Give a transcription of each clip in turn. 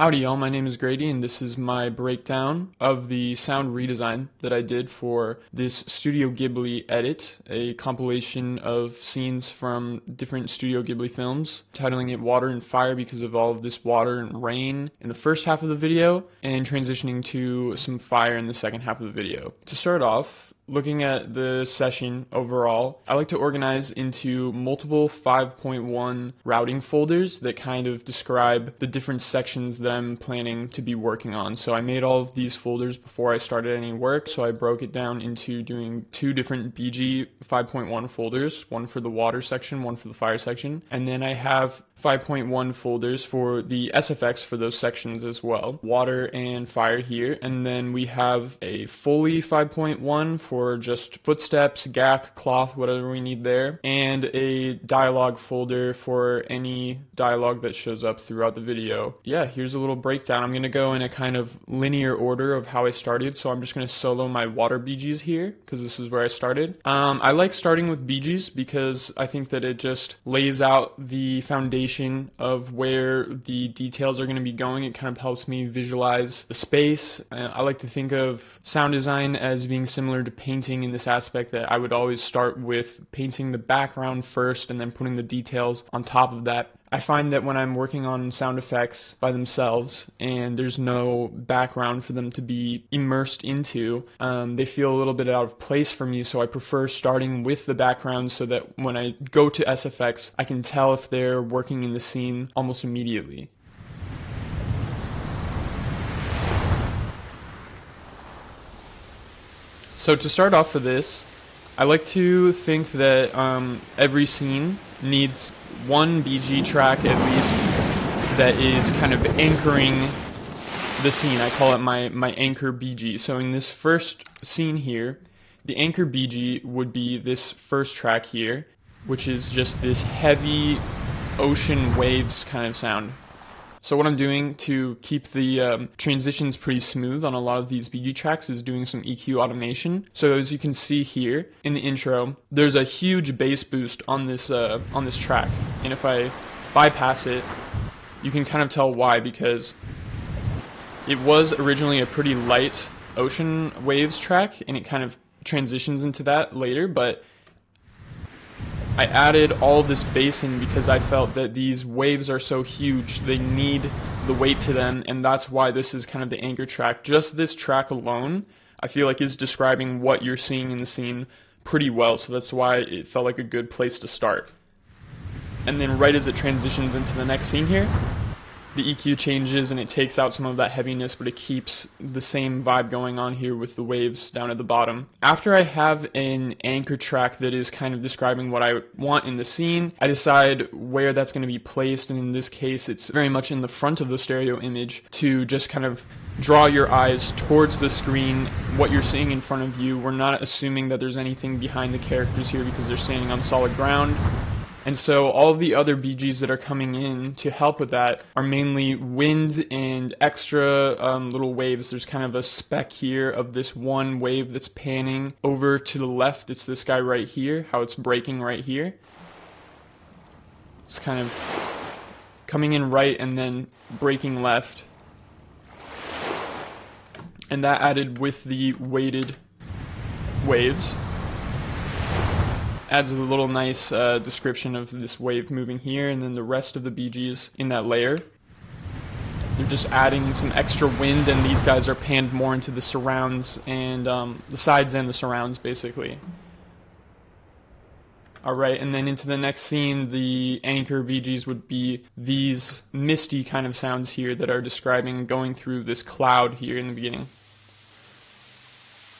Howdy y'all, my name is Grady and this is my breakdown of the sound redesign that I did for this Studio Ghibli edit, a compilation of scenes from different Studio Ghibli films, titling it Water and Fire because of all of this water and rain in the first half of the video, and transitioning to some fire in the second half of the video. To start off, looking at the session overall, I like to organize into multiple 5.1 routing folders that kind of describe the different sections that I'm planning to be working on. So I made all of these folders before I started any work, so I broke it down into doing two different BG 5.1 folders, one for the water section, one for the fire section, and then I have 5.1 folders for the SFX for those sections as well, water and fire here, and then we have a Foley 5.1 for just footsteps, gack, cloth, whatever we need there, and a dialogue folder for any dialogue that shows up throughout the video. Yeah, here's a little breakdown. I'm going to go in a kind of linear order of how I started, so I'm just going to solo my water BGs here, because this is where I started. I like starting with BGs because I think that it just lays out the foundation of where the details are going to be going. It kind of helps me visualize the space. I like to think of sound design as being similar to painting in this aspect, that I would always start with painting the background first and then putting the details on top of that. I find that when I'm working on sound effects by themselves and there's no background for them to be immersed into, they feel a little bit out of place for me, so I prefer starting with the background so that when I go to SFX, I can tell if they're working in the scene almost immediately. So to start off for this, I like to think that every scene needs one BG track at least that is kind of anchoring the scene. I call it my anchor BG. So in this first scene here, the anchor BG would be this first track here, which is just this heavy ocean waves kind of sound. So what I'm doing to keep the transitions pretty smooth on a lot of these BG tracks is doing some EQ automation. So as you can see here in the intro, there's a huge bass boost on this track, and if I bypass it, you can kind of tell why, because it was originally a pretty light ocean waves track, and it kind of transitions into that later, but I added all this bass in because I felt that these waves are so huge, they need the weight to them, and that's why this is kind of the anchor track. Just this track alone, I feel like, is describing what you're seeing in the scene pretty well, so that's why it felt like a good place to start. And then right as it transitions into the next scene here, the EQ changes and it takes out some of that heaviness, but it keeps the same vibe going on here with the waves down at the bottom. After I have an anchor track that is kind of describing what I want in the scene, I decide where that's going to be placed, and in this case it's very much in the front of the stereo image to just kind of draw your eyes towards the screen, what you're seeing in front of you. We're not assuming that there's anything behind the characters here because they're standing on solid ground. And so all of the other BGs that are coming in to help with that are mainly wind and extra little waves. There's kind of a speck here of this one wave that's panning over to the left. It's this guy right here, how it's breaking right here. It's kind of coming in right and then breaking left. And that added with the weighted waves adds a little nice description of this wave moving here, and then the rest of the BGs in that layer. They're just adding some extra wind, and these guys are panned more into the surrounds and the sides and the surrounds, basically. Alright, and then into the next scene, the anchor BGs would be these misty kind of sounds here that are describing going through this cloud here in the beginning.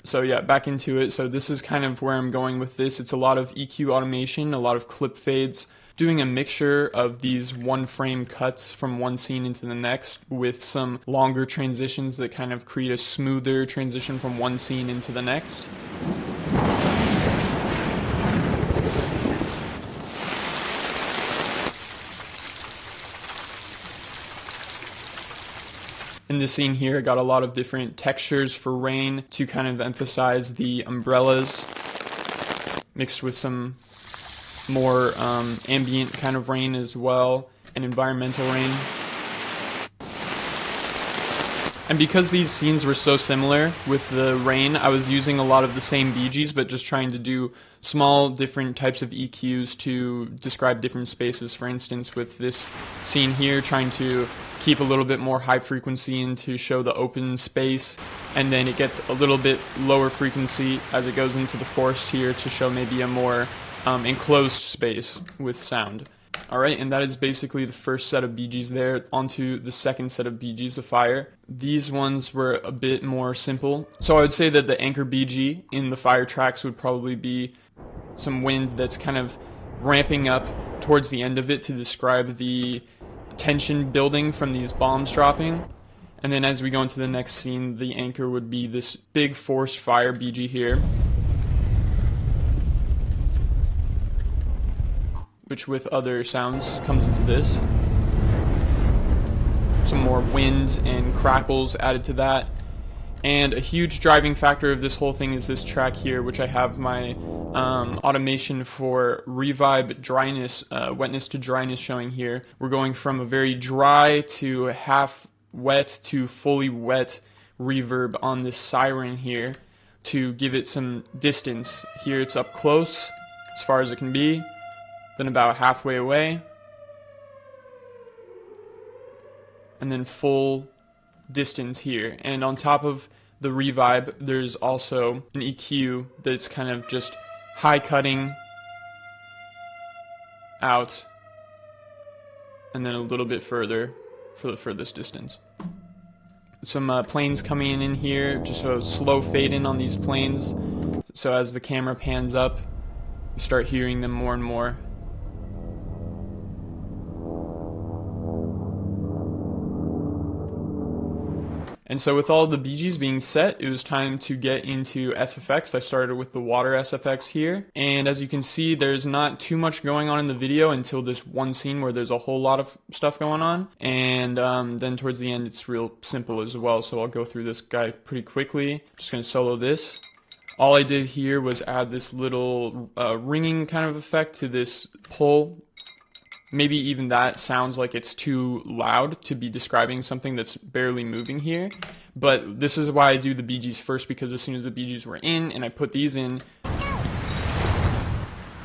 So yeah, back into it. So this is kind of where I'm going with this. It's a lot of EQ automation, a lot of clip fades, doing a mixture of these one frame cuts from one scene into the next with some longer transitions that kind of create a smoother transition from one scene into the next. In this scene here, I got a lot of different textures for rain to kind of emphasize the umbrellas, mixed with some more ambient kind of rain as well, and environmental rain. And because these scenes were so similar with the rain, I was using a lot of the same BGs, but just trying to do small different types of EQs to describe different spaces. For instance, with this scene here, trying to keep a little bit more high frequency and to show the open space, and then it gets a little bit lower frequency as it goes into the forest here to show maybe a more enclosed space with sound. Alright, and that is basically the first set of BGs there. Onto the second set of BGs, the fire. These ones were a bit more simple. So I would say that the anchor BG in the fire tracks would probably be some wind that's kind of ramping up towards the end of it to describe the tension building from these bombs dropping. And then as we go into the next scene, the anchor would be this big forest fire BG here, which with other sounds comes into this. Some more wind and crackles added to that. And a huge driving factor of this whole thing is this track here, which I have my automation for revibe dryness, wetness to dryness showing here. We're going from a very dry to half wet to fully wet reverb on this siren here to give it some distance. Here it's up close, as far as it can be, then about halfway away, and then full distance here. And on top of the revibe, there's also an EQ that's kind of just high cutting out and then a little bit further for the furthest distance. Some planes coming in here, just a slow fade in on these planes, so as the camera pans up you start hearing them more and more. And so with all the BGs being set, it was time to get into SFX. I started with the water SFX here. And as you can see, there's not too much going on in the video until this one scene where there's a whole lot of stuff going on. And then towards the end, it's real simple as well. So I'll go through this guy pretty quickly. Just gonna solo this. All I did here was add this little ringing kind of effect to this pull. Maybe even that sounds like it's too loud to be describing something that's barely moving here. But this is why I do the BGs first, because as soon as the BGs were in and I put these in,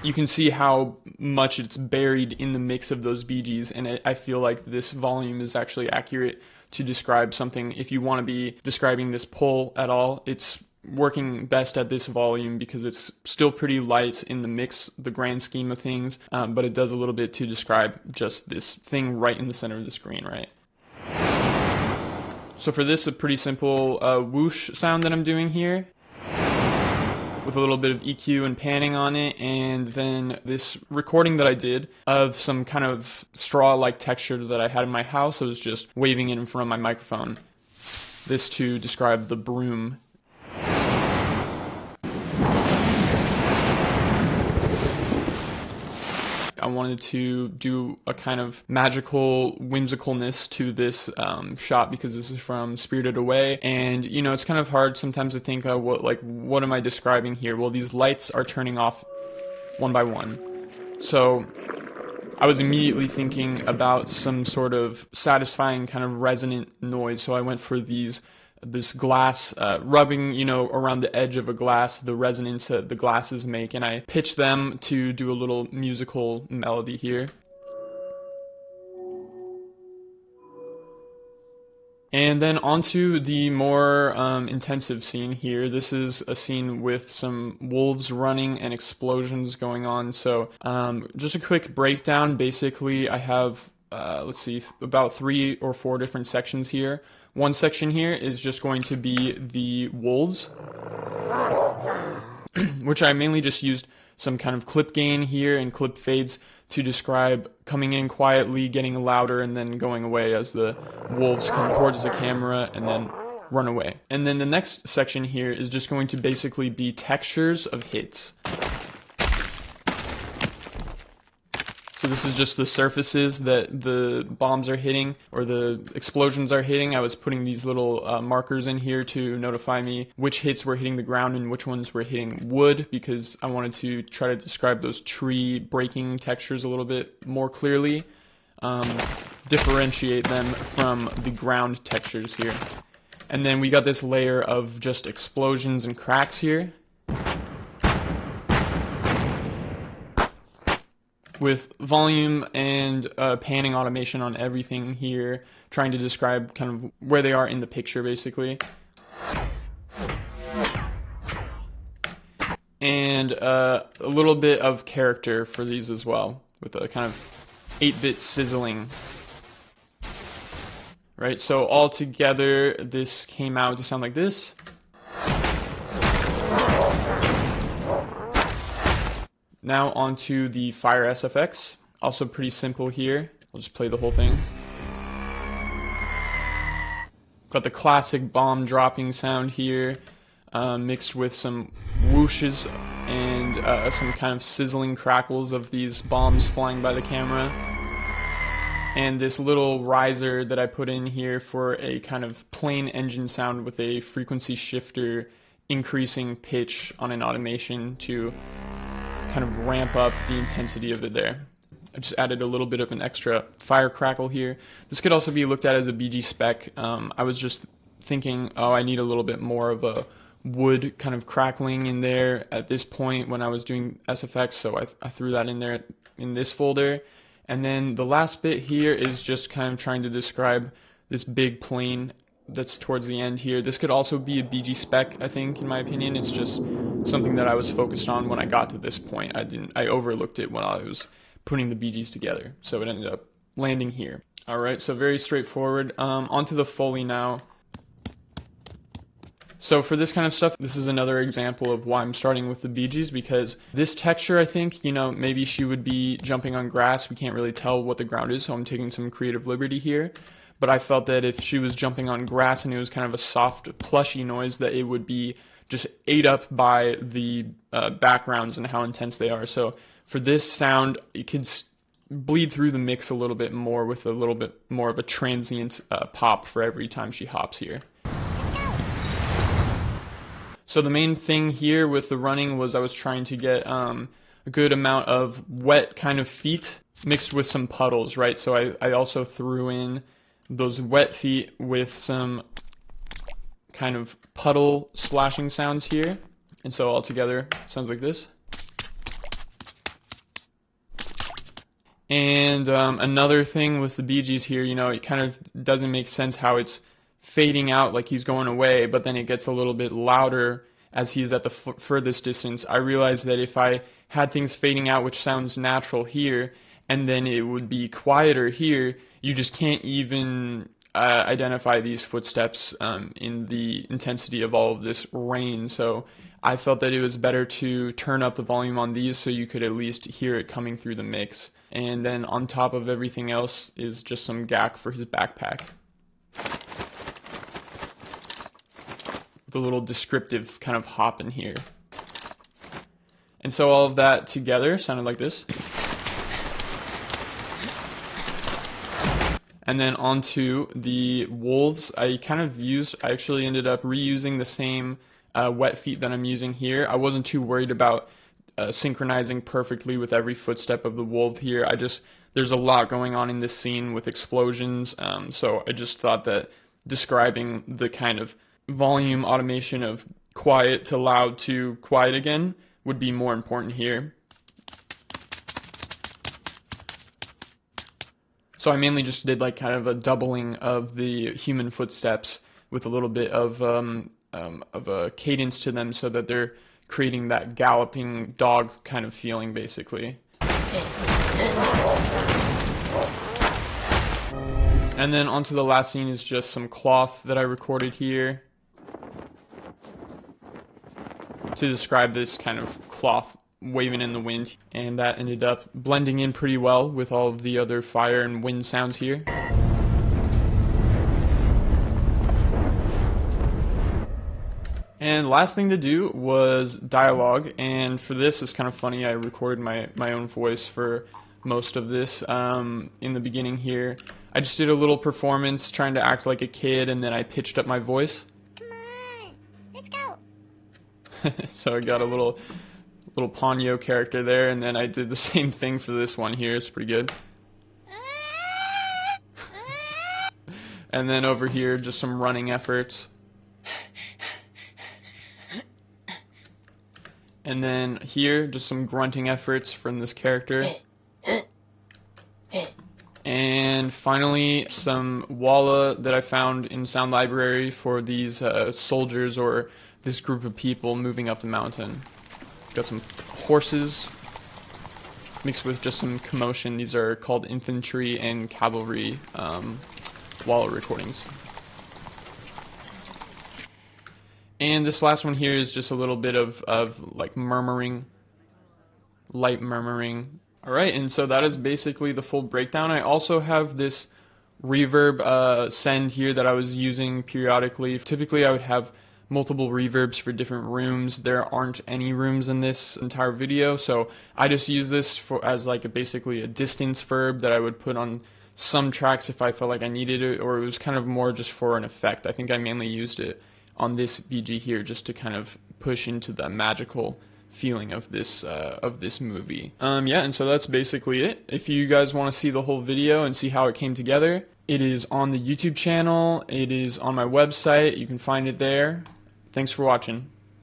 you can see how much it's buried in the mix of those BGs. And I feel like this volume is actually accurate to describe something. If you want to be describing this pull at all, it's working best at this volume because it's still pretty light in the mix, the grand scheme of things, but it does a little bit to describe just this thing right in the center of the screen, right? So for this, a pretty simple whoosh sound that I'm doing here with a little bit of EQ and panning on it, and then this recording that I did of some kind of straw-like texture that I had in my house. I was just waving it in front of my microphone. This to describe the broom. I wanted to do a kind of magical whimsicalness to this shot because this is from Spirited Away, and you know, it's kind of hard sometimes to think of what am I describing here? Well, these lights are turning off one by one, so I was immediately thinking about some sort of satisfying kind of resonant noise, so I went for this glass rubbing, you know, around the edge of a glass, the resonance that the glasses make, and I pitched them to do a little musical melody here. And then onto the more intensive scene here. This is a scene with some wolves running and explosions going on. So just a quick breakdown. Basically, I have, let's see, about 3 or 4 different sections here. One section here is just going to be the wolves, which I mainly just used some kind of clip gain here and clip fades to describe coming in quietly, getting louder, and then going away as the wolves come towards the camera and then run away. And then the next section here is just going to basically be textures of hits. So this is just the surfaces that the bombs are hitting or the explosions are hitting. I was putting these little markers in here to notify me which hits were hitting the ground and which ones were hitting wood, because I wanted to try to describe those tree breaking textures a little bit more clearly, differentiate them from the ground textures here. And then we got this layer of just explosions and cracks here, with volume and panning automation on everything here, trying to describe kind of where they are in the picture, basically. And a little bit of character for these as well, with a kind of 8-bit sizzling. Right, so all together, this came out to sound like this. Now onto the Fire SFX, also pretty simple here. I'll just play the whole thing. Got the classic bomb dropping sound here, mixed with some whooshes and some kind of sizzling crackles of these bombs flying by the camera. And this little riser that I put in here for a kind of plain engine sound with a frequency shifter increasing pitch on an automation to kind of ramp up the intensity of it there. I just added a little bit of an extra fire crackle here. This could also be looked at as a BG spec. I was just thinking, oh, I need a little bit more of a wood kind of crackling in there at this point when I was doing SFX, so I threw that in there in this folder. And then the last bit here is just kind of trying to describe this big plane that's towards the end here. This could also be a BG spec, I think, in my opinion. It's just something that I was focused on when I got to this point. I overlooked it when I was putting the BGs together, so it ended up landing here. All right, so very straightforward. Onto the Foley now. So for this kind of stuff, this is another example of why I'm starting with the BGs, because this texture, I think, maybe she would be jumping on grass. We can't really tell what the ground is, so I'm taking some creative liberty here. But I felt that if she was jumping on grass and it was kind of a soft, plushy noise, that it would be just ate up by the backgrounds and how intense they are. So for this sound, it could bleed through the mix a little bit more with a little bit more of a transient pop for every time she hops here. So the main thing here with the running was I was trying to get a good amount of wet kind of feet mixed with some puddles, right? So I also threw in those wet feet with some kind of puddle splashing sounds here. And so all together sounds like this. And another thing with the Bee Gees here, it kind of doesn't make sense how it's fading out like he's going away, but then it gets a little bit louder as he's at the furthest distance. I realized that if I had things fading out, which sounds natural here, and then it would be quieter here, you just can't even identify these footsteps in the intensity of all of this rain. So I felt that it was better to turn up the volume on these so you could at least hear it coming through the mix. And then on top of everything else is just some gack for his backpack. With a little descriptive kind of hop in here. And so all of that together sounded like this. And then onto the wolves, I actually ended up reusing the same wet feet that I'm using here. I wasn't too worried about synchronizing perfectly with every footstep of the wolf here. There's a lot going on in this scene with explosions, so I just thought that describing the kind of volume automation of quiet to loud to quiet again would be more important here. So I mainly just did like kind of a doubling of the human footsteps with a little bit of a cadence to them so that they're creating that galloping dog kind of feeling, basically. And then onto the last scene is just some cloth that I recorded here to describe this kind of cloth waving in the wind, and that ended up blending in pretty well with all of the other fire and wind sounds here. And last thing to do was dialogue, and for this, it's kind of funny, I recorded my own voice for most of this in the beginning here. I just did a little performance trying to act like a kid, and then I pitched up my voice. Come on, let's go. So I got a little Ponyo character there, and then I did the same thing for this one here. It's pretty good. And then over here, just some running efforts. And then here, just some grunting efforts from this character. And finally, some walla that I found in Sound Library for these soldiers or this group of people moving up the mountain. Got some horses mixed with just some commotion. These are called infantry and cavalry walla recordings. And this last one here is just a little bit of like murmuring, light murmuring. Alright, and so that is basically the full breakdown. I also have this reverb send here that I was using periodically. Typically I would have multiple reverbs for different rooms. There aren't any rooms in this entire video, so I just use this as like basically a distance verb that I would put on some tracks if I felt like I needed it, or it was kind of more just for an effect. I think I mainly used it on this BG here just to kind of push into the magical feeling of this movie. Yeah, and so that's basically it. If you guys want to see the whole video and see how it came together, it is on the YouTube channel, it is on my website, you can find it there. Thanks for watching.